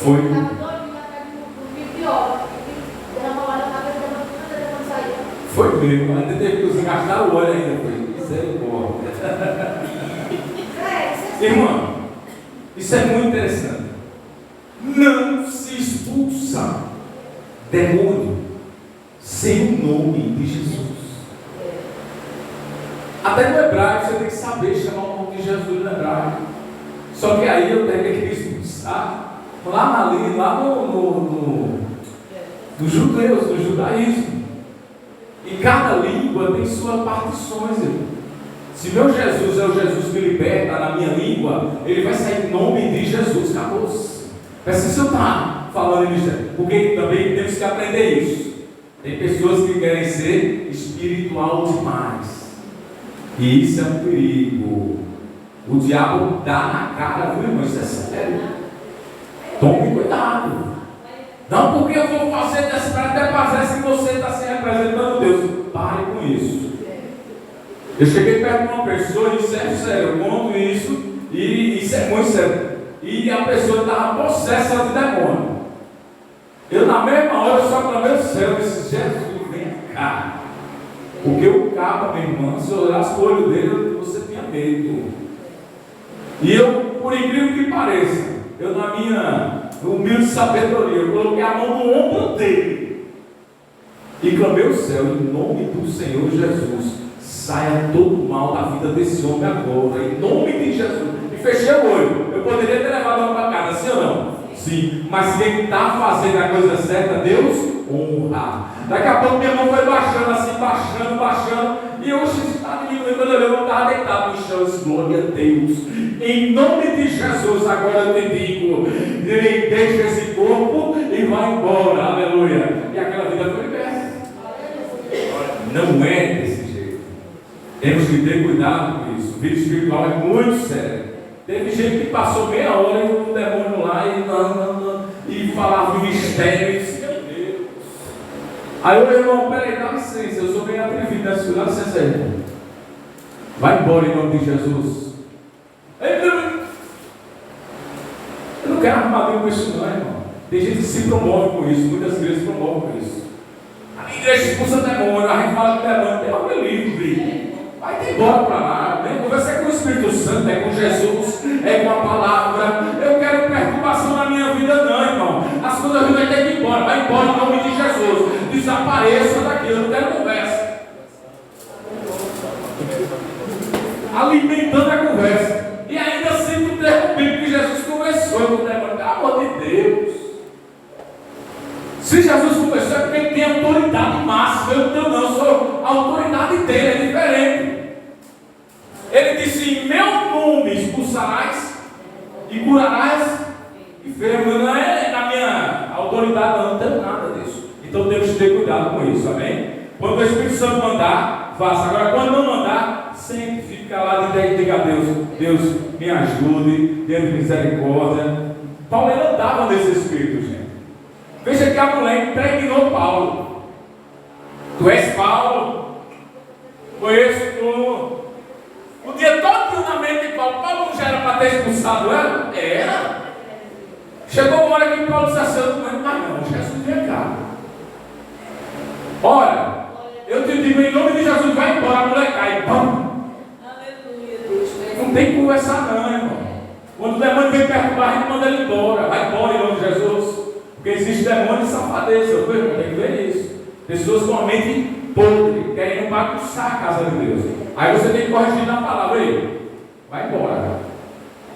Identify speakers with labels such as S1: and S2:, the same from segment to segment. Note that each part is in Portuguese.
S1: Foi. Foi mesmo, ainda teve que os gastar o olho ainda. Foi misericórdia. Irmão, isso é muito interessante. Não se expulsa demônio sem o nome de Jesus. Até no hebraico você tem que saber chamar o nome de Jesus no hebraico. Só que aí eu tenho que expulsar lá no judeus, no judaísmo. E cada língua tem suas partições, irmão. Se meu Jesus é o Jesus que liberta na minha língua, ele vai sair em nome de Jesus. Acabou-se. Mas se eu estar falando isso, porque também temos que aprender isso. Tem pessoas que querem ser espiritual demais. E isso é um perigo. O diabo dá na cara, viu, irmão? Isso é sério. Tome cuidado. Não porque eu vou fazer dessa para até parece que você está se representando Deus. Pare com isso. Eu cheguei perto de uma pessoa e disse: é sério, eu conto isso, e isso é muito sério. E a pessoa estava possessa de demônio. Eu, na mesma hora, só clamei o céu e disse: Jesus, vem cá. Porque o cabo, minha irmã, se eu olhasse o olho dele, você tinha medo. E eu, por incrível que pareça, eu, na minha humilde sabedoria, eu coloquei a mão no ombro dele e clamei o céu: em nome do Senhor Jesus, saia todo o mal da vida desse homem agora, em nome de Jesus. E fechei o olho. Eu poderia ter levado a para casa, sim ou não? Sim. Mas quem está fazendo a coisa certa, Deus honra. Daqui a pouco minha mão foi baixando assim, baixando. E eu estava quando eu estava deitado no chão, eu disse: glória a Deus. Em nome de Jesus, agora eu te digo: deixa esse corpo e vai embora. Aleluia. E aquela vida foi liberta. Não é desse jeito. Temos que ter cuidado com isso. Vida espiritual é muito sério. Teve gente que passou meia hora e um demônio lá e falava de mistério. E disse: meu Deus. Aí o irmão: peraí, dá licença, eu sou bem atrevido nessa coisa, dá licença aí, irmão. Vai embora em nome de Jesus. Eu não quero armadilha com isso, não, irmão. Tem gente que se promove com isso, muitas igrejas promovem com isso. A igreja expulsa demônio, a gente fala de demônio, tem algo livre. Vai embora para lá, né? Conversa com o Espírito Santo, é com Jesus, é com a palavra. Eu quero perturbação na minha vida, não, irmão. As coisas da vida tem que ir embora. Vai embora em nome de Jesus. Desapareça daqui, eu não quero conversa. Alimentando a conversa. E ainda sempre interrompendo que Jesus conversou com o demônio. Pelo amor de Deus. Se Jesus conversou é porque ele tem autoridade máxima. Eu não sou a autoridade dele, é diferente. Ele disse: em meu nome expulsarás e curarás enfermos. Não é na minha autoridade, não tenho nada disso. Então temos que ter cuidado com isso, amém? Quando o Espírito Santo mandar, faça. Agora, quando não mandar, sempre fique calado e diga a Deus: Deus, me ajude, tenha misericórdia. Paulo ele andava nesse espírito, gente. Veja que a mulher impregnou Paulo. Tu és Paulo? Conheço tu. O dia todo na mente de Paulo. Paulo não já era para ter expulsado ela? Era. Chegou uma hora que Paulo disse assim: eu não, Jesus, vem cá. Olha, eu te digo em nome de Jesus, vai embora. A mulher cai. Pum. Aleluia, Deus. Não tem que conversar, não, irmão. Quando o demônio vem perturbar, a gente manda ele embora. Vai embora em nome de Jesus. Porque existe demônio de safadeza. Eu tem que ver isso. Pessoas com a mente podre, querem bagunçar a casa de Deus. Aí você tem que corrigir na palavra aí. Vai embora.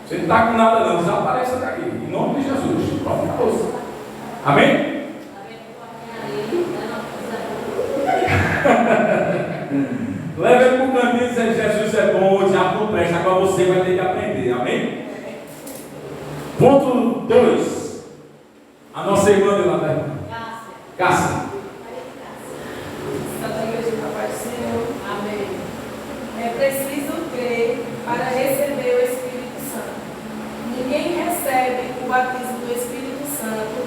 S1: Você não está com nada não, desapareça daqui. Em nome de Jesus. Pronto, acabou. Amém? Leva ele para o cantinho e diz: Jesus é bom, o diabo não presta. Agora você vai ter que aprender. Amém? Ponto 2. A nossa irmã de lá, né? Cássia.
S2: É preciso crer para receber o Espírito Santo. Ninguém recebe o batismo do Espírito Santo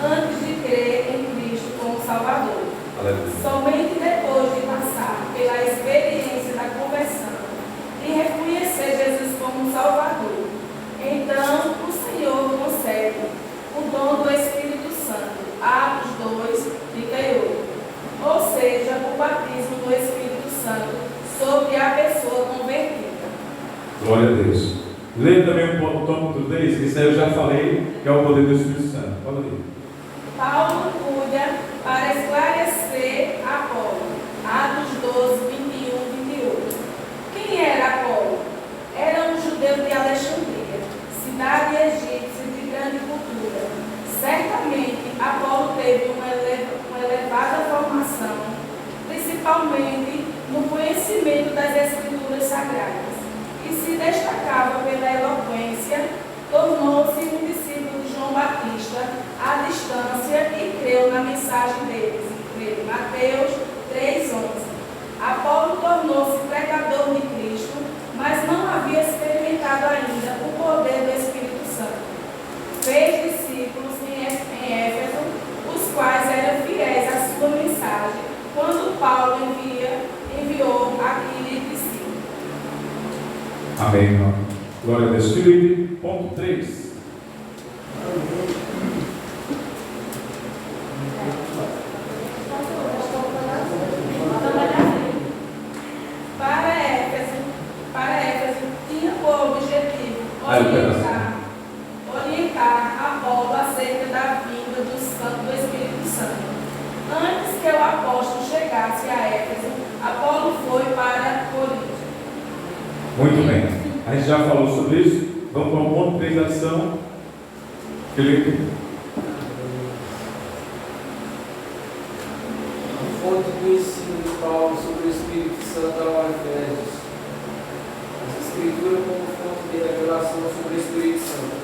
S2: antes de crer em Cristo como Salvador. Aleluia. Somente depois de passar pela experiência da conversão e reconhecer Jesus como Salvador, então o Senhor concede o dom
S1: 3. Isso aí eu já falei, que é o poder do Espírito Santo. Pode ler.
S2: Paulo cuida para esclarecer Apolo. Atos 12, 21, 28. Quem era Apolo? Era um judeu de Alexandria, cidade egípcia de grande cultura. Certamente, Apolo teve uma elevada formação, principalmente no conhecimento das Escrituras Sagradas, e se destacava pela eloquência. Tornou-se um discípulo de João Batista à distância e creu na mensagem deles. Mateus 3:11. Apolo tornou-se pregador de Cristo, mas não havia experimentado ainda o poder do Espírito Santo. Fez discípulos em Éfeso, os quais eram fiéis à sua mensagem, quando Paulo enviou Aquila e Priscila.
S1: Amém, irmão. Glória a Deus. Filipe, ponto 3.
S2: Para Éfeso tinha por objetivo orientar Apolo acerca da vinda do Espírito Santo. Antes que o apóstolo chegasse a Éfeso, Apolo foi para Corinto.
S1: Muito bem. A gente já falou sobre isso. Vamos para o ponto 3 da lição. Felipe.
S3: A fonte do ensino de Paulo sobre o Espírito Santo ao Efésios. As Escrituras como fonte de revelação sobre o Espírito Santo.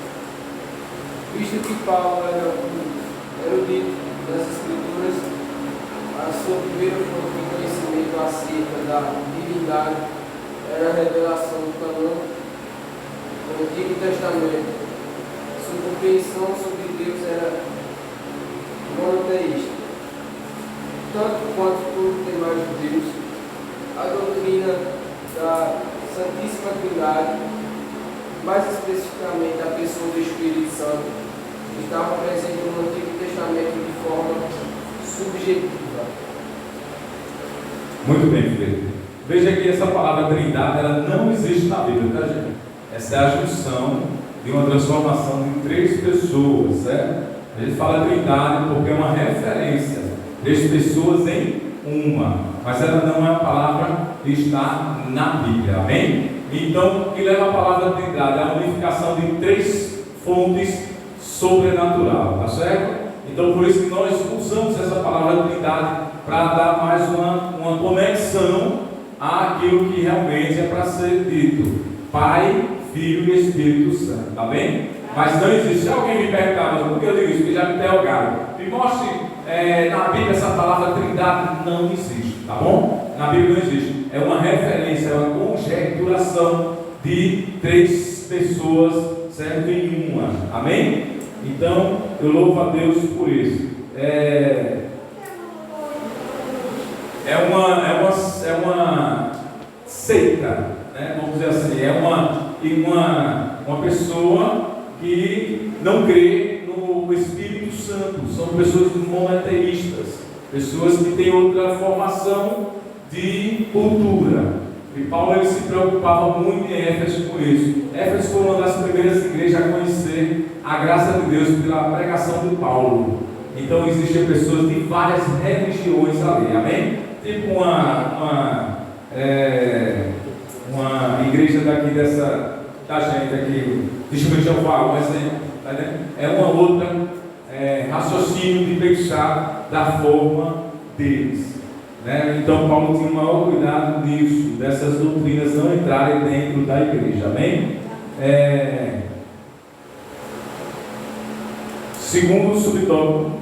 S3: Visto que Paulo era erudito das Escrituras, a sua primeira fonte de conhecimento acerca da divindade era a revelação do canônico do Antigo Testamento. Sua compreensão sobre Deus era monoteísta. Tanto quanto todos os demais judeus, a doutrina da Santíssima Trindade, mais especificamente a pessoa do Espírito Santo, estava presente no Antigo Testamento de forma subjetiva.
S1: Muito bem, Felipe. Veja que essa palavra trindade, ela não existe na Bíblia, tá, gente? Essa é a junção de uma transformação de 3 pessoas, certo? A gente fala trindade porque é uma referência, 3 pessoas em uma, mas ela não é a palavra que está na Bíblia, amém? Então, o que leva a palavra trindade é a unificação de 3 fontes sobrenatural, tá certo? Então, por isso que nós usamos essa palavra trindade para dar mais uma conexão àquilo que realmente é para ser dito: Pai, Filho e Espírito Santo, tá bem? Mas não existe. Se alguém me perguntar, mas por que eu digo isso? Porque já me interrogaram. Me mostre na Bíblia essa palavra trindade. Não existe, tá bom? Na Bíblia não existe. É uma referência, é uma conjecturação de 3 pessoas, certo? Em uma, amém? Então, eu louvo a Deus por isso. É uma seita, né? Vamos dizer assim, é uma pessoa que não crê no Espírito Santo. São pessoas monoteístas, pessoas que têm outra formação de cultura. E Paulo ele se preocupava muito em Éfeso com isso. Éfeso foi uma das primeiras igrejas a conhecer a graça de Deus pela pregação de Paulo. Então existem pessoas de várias religiões ali, amém? Tipo uma igreja daqui da gente aqui, deixa eu Jeová, um exemplo, tá vendo? É uma outra raciocínio de pensar da forma deles, né? Então Paulo tinha o maior cuidado nisso, dessas doutrinas não entrarem dentro da igreja, amém? Segundo subtópico,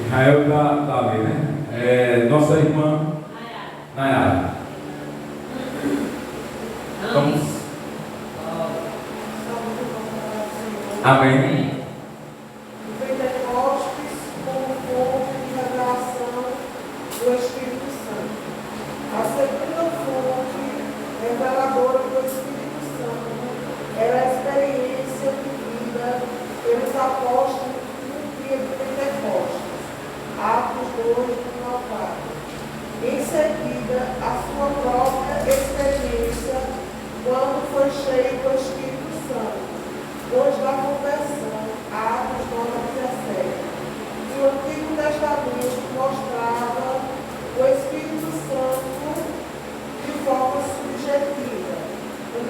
S1: Israel está ali, né? Nossa irmã Nayara. Vamos. Amém.
S4: Pentecostes como fonte de revelação do Espírito Santo. A segunda fonte reveladora do Espírito Santo era a experiência vivida pelos apóstolos no dia de Pentecostes. Atos 2, 1 ao 4. Em seguida, a sua própria experiência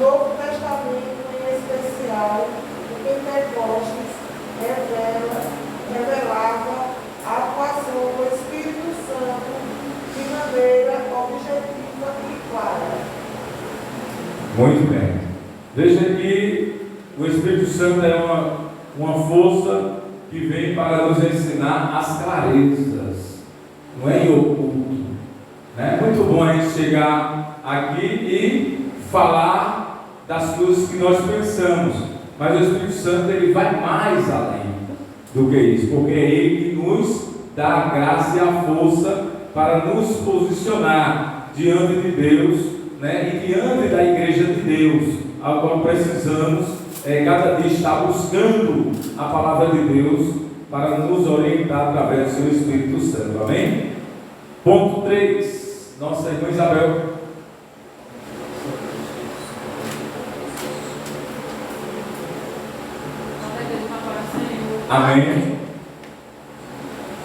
S4: Novo Testamento, em especial, o Pentecostes, revelava a atuação do Espírito Santo de maneira objetiva e clara.
S1: Muito bem. Veja que o Espírito Santo é uma força que vem para nos ensinar as clarezas, não é em oculto. É muito bom a gente chegar aqui e falar das coisas que nós pensamos, mas o Espírito Santo ele vai mais além do que isso, porque é Ele que nos dá a graça e a força para nos posicionar diante de Deus, né, e diante da igreja de Deus, ao qual precisamos cada dia estar buscando a palavra de Deus para nos orientar através do seu Espírito Santo. Amém? Ponto 3. Nossa irmã Isabel. Amém.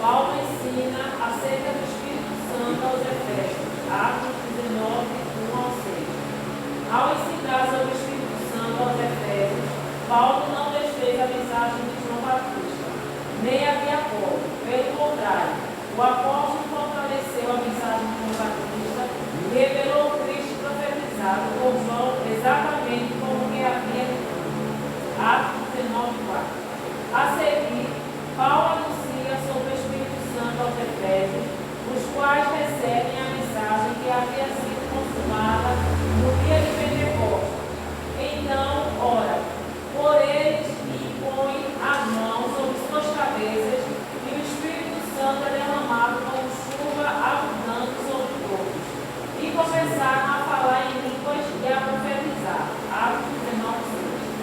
S5: Paulo ensina acerca do Espírito Santo aos Efésios, Atos 19, 1 ao 6. Ao ensinar sobre o Espírito Santo aos Efésios, Paulo não desfez a mensagem de João Batista, nem a de Apolo. Pelo contrário, o apóstolo fortaleceu a mensagem de João Batista e revelou Cristo profetizado por João exatamente como que havia dito. Atos 19, 4. A seguir, Paulo anuncia sobre o Espírito Santo aos Efésios, os quais recebem a mensagem que havia sido consumada no dia de Pentecostes. Então, ora, por eles impõe as mãos sobre suas cabeças e o Espírito Santo é derramado como chuva abundante sobre todos. E começaram a falar em línguas e a profetizar. Atos 19, 6.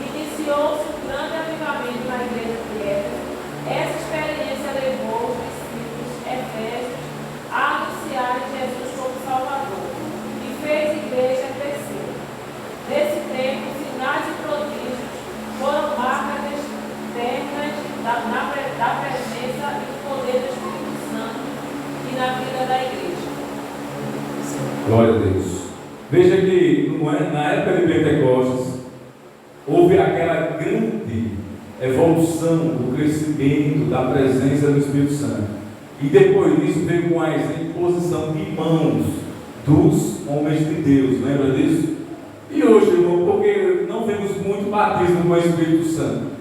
S5: Iniciou-se um grande avivamento na igreja de Éfeso. Essa experiência levou os discípulos efésios a anunciarem Jesus como Salvador e fez a igreja crescer. Nesse tempo, sinais e prodígios foram marcas externas da presença e do poder do Espírito Santo e na vida da igreja.
S1: Glória a Deus. Veja que na época de Pentecostes houve aquela grande evolução do crescimento da presença do Espírito Santo. E depois disso veio com a imposição de mãos dos homens de Deus. Lembra disso? E hoje, irmão, porque não vemos muito batismo com o Espírito Santo?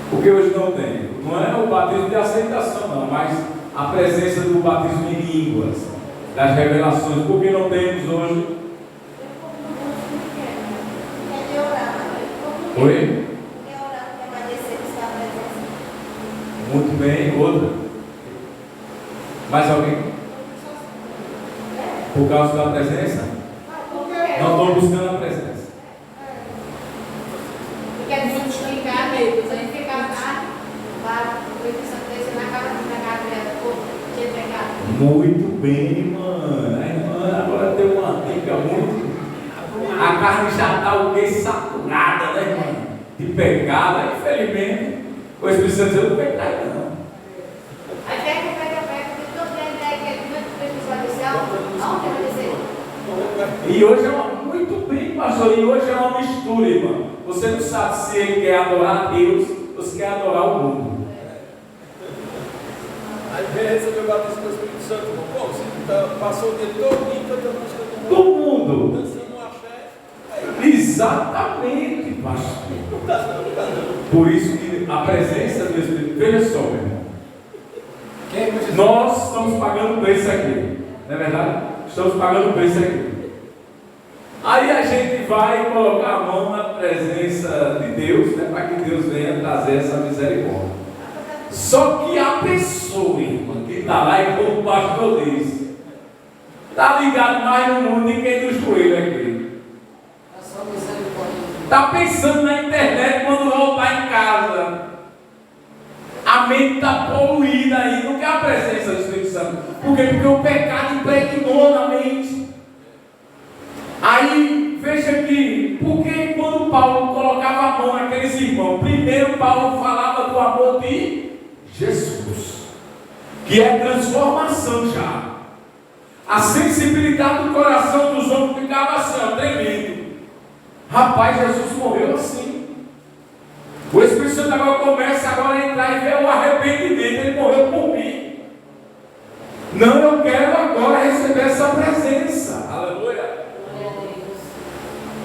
S1: Porque hoje não tem. Não é o batismo de aceitação, não, mas a presença do batismo em línguas, das revelações. Por que não temos hoje? Oi? Muito bem, outra. Mais alguém? Por causa da presença? Não estou buscando a presença.
S6: Porque a gente ficar meio, a gente ficar lá, o Espírito Santo descer na casa dela, tinha pecado.
S1: Muito bem, mano. A irmã agora deu uma dica muito. A carne já está o que? Saturada, né, irmã? De pecado. Infelizmente, o Espírito Santo diz: eu não pecado, não.
S6: Aí pega, tem toda a ideia que é muito prejudicial. Aonde vai descer?
S1: E hoje muito bem, pastor. E hoje é uma mistura, irmão. Você não sabe se ele quer adorar a Deus ou se quer adorar o mundo.
S3: Aí vem receber o batismo do Espírito Santo, irmão. Pô, você passou o dia todo cantando música
S1: Do mundo.
S3: dançando um axé.
S1: Exatamente, pastor. Por isso que a presença do Espírito. Veja só, meu irmão. Nós estamos pagando preço aqui. Não é verdade? Estamos pagando preço aqui. Aí a gente vai colocar a mão na presença de Deus, né, para que Deus venha trazer essa misericórdia. Só que a pessoa, irmã, que está lá, e como o pastor diz, está ligado mais no mundo do que no joelho aqui. Está pensando na internet quando voltar em casa. A mente está poluída aí, não quer a presença do Espírito Santo. Por quê? Porque o pecado impregnou na mente. Aí, veja que, porque quando Paulo colocava a mão naqueles irmãos, primeiro Paulo falava do amor de Jesus, que é transformação já. A sensibilidade sensibilidade do coração dos homens ficava assim, ó, tremendo. Rapaz, Jesus morreu assim. O Espírito Santo agora começa agora a entrar e ver o arrependimento. Ele morreu por mim. Não, eu quero agora receber essa presença. Aleluia.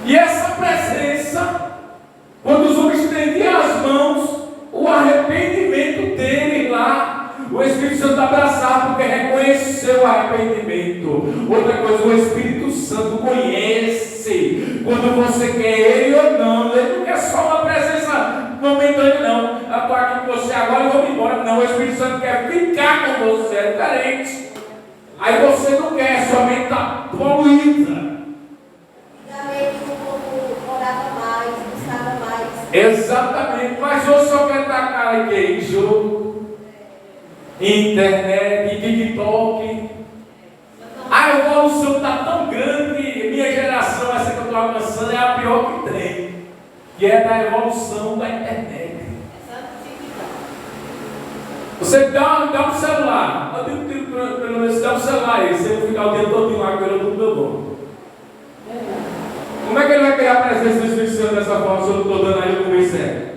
S1: E essa presença, quando os homens estendiam as mãos, o arrependimento dele lá, o Espírito Santo abraçava, porque reconheceu o arrependimento. Outra coisa, o Espírito Santo conhece quando você quer ele ou não. Ele não quer só uma presença momentânea, não. Eu estou aqui com você agora e vou me embora. Não, o Espírito Santo quer ficar com você, é diferente. Aí você não quer, sua mente está poluída.
S6: Antigamente o povo orava mais, buscava mais.
S1: Exatamente, mas hoje só quer tacar aqui em jogo, internet, em TikTok. A evolução está tão grande, minha geração, essa que eu estou alcançando, é a pior que tem, que é da evolução da internet. Você dá um celular, eu digo pelo menos dá um celular aí, você não ficar o dia todo lá com ele do meu nome. Como é que ele vai criar a presença do Espírito Santo dessa forma se eu não estou dando a ele como ele serve?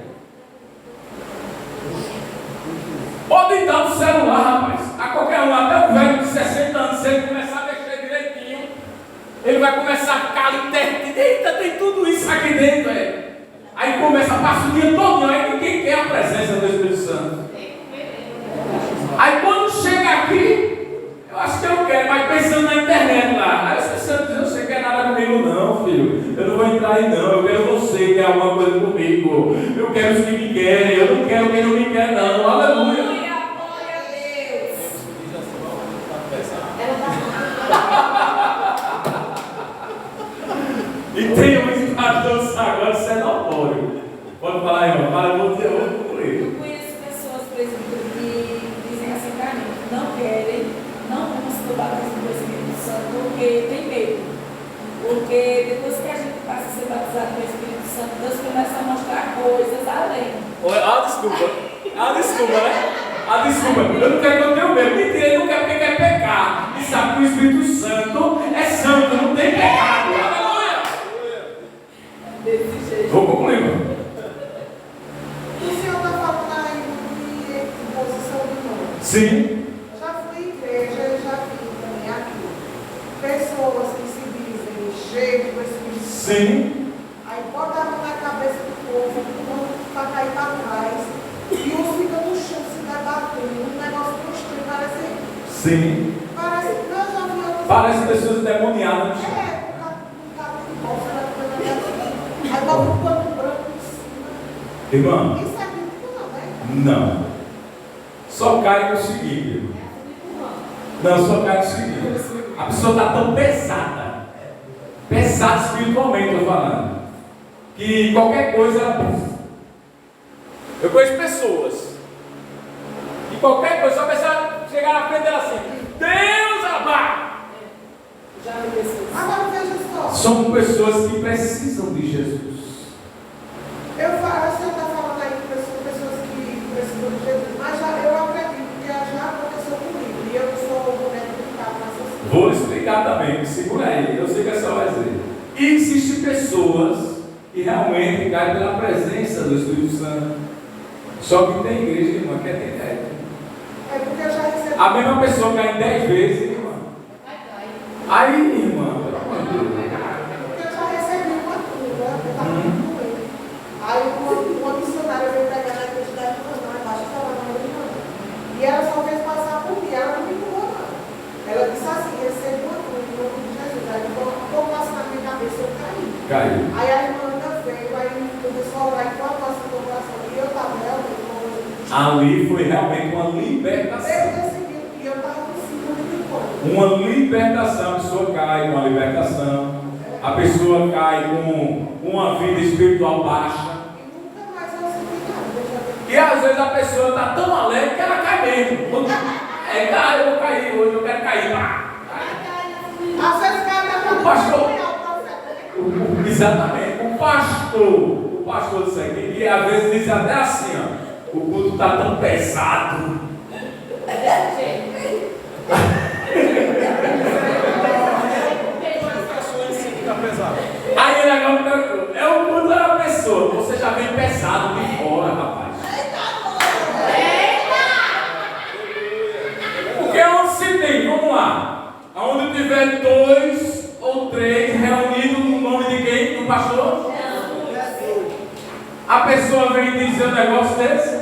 S1: Pode dar um celular, rapaz, a qualquer um, até um velho de 60 anos, se ele começar a mexer direitinho, ele vai começar a ficar ali, eita, tem tudo isso aqui dentro, Aí começa, passa o dia todo, aí ninguém quer a presença do Espírito Santo. Aí quando chega aqui, eu acho que eu quero, mas pensando na internet lá. Aí você quer nada comigo não, filho. Eu não vou entrar aí não, eu quero você que quer alguma coisa comigo. Eu quero os que me querem, eu não quero quem não me quer não. Aleluia.
S2: Glória a Deus.
S1: E tem um espaço agora, isso é notório. Pode falar, irmão, fala, eu vou concluir.
S2: Eu conheço pessoas, por exemplo, que dizem assim para mim, não querem, não vamos do batismo do Espírito Santo, porque tem medo. Porque depois que a gente passa a ser batizado pelo Espírito Santo, Deus começa a mostrar coisas além.
S1: Desculpa, né? Desculpa, eu não quero que eu tenha medo. Mentira, ele não quer porque quer pecar. E sabe que o Espírito Santo é santo, não tem pecado. Aleluia!
S2: Desse jeito.
S1: Vou concluir, mano.
S4: O senhor está falando aí de posição de mão.
S1: Sim.
S4: Já fui em igreja e já vi também aqui pessoas que se dizem cheios do Espírito Santo.
S1: Sim.
S4: Aí bota a mão na cabeça do povo, para cair para trás, e uns ficam no chão se debatendo, um negócio tão estranho,
S1: Sim.
S4: parece que eu já vi outros.
S1: Parece pessoas endemoniadas no chão.
S4: Um cabo de bolsa, aí bota um pano branco em cima.
S1: Irmão,
S4: Isso é bíblico, não, né?
S1: não. Só cai no seguinte, irmão. Não, só cai no seguinte. A pessoa está tão pesada espiritualmente, eu estou falando, que qualquer coisa ela pensa. Eu conheço pessoas e qualquer coisa, só pensar, chegar na frente dela assim, Deus abate.
S2: Já me pessoas.
S4: Agora veja só.
S1: São pessoas que precisam de Jesus.
S4: Eu falo, você está falando aí de pessoas que precisam de Jesus, mas eu acredito que já aconteceu comigo, e eu não sou o boneco de ficar nessas coisas.
S1: Vou explicar também, segura aí, eu sei que é só vai dizer. E existem pessoas que realmente caem pela presença do Espírito Santo. Só que tem igreja, irmã, que é direto.
S4: É porque eu já recebi.
S1: A mesma pessoa cai 10 vezes, irmã. Aí, irmã, pelo amor de Deus.
S4: Porque eu já recebi uma cura, eu estava muito doente. Aí uma missionária veio pregar na igreja da irmã, abaixo da irmã. E ela só fez passar por mim, ela não me curou, não. Ela disse assim: recebi uma cura em nome de Jesus. Aí eu passo na minha cabeça, eu caí.
S1: Caiu.
S4: Aí a irmã ainda veio, aí começou a orar enquanto passou no coração. E eu estava realmente com
S1: Ali foi realmente uma libertação.
S4: Deus decidiu que eu estava com síndrome de pânico.
S1: Uma libertação, a pessoa cai com uma libertação. A pessoa cai com uma vida espiritual baixa.
S4: E nunca mais eu senti nada. Eu já
S1: E às vezes a pessoa está tão alegre que ela cai mesmo. Cara, eu vou cair hoje, eu quero cair.
S4: às vezes cai na
S1: Pastor.
S4: profeta.
S1: Exatamente. O pastor disso aqui, e às vezes diz até assim, ó. O culto está tão pesado. A pessoa vem dizer um negócio desse.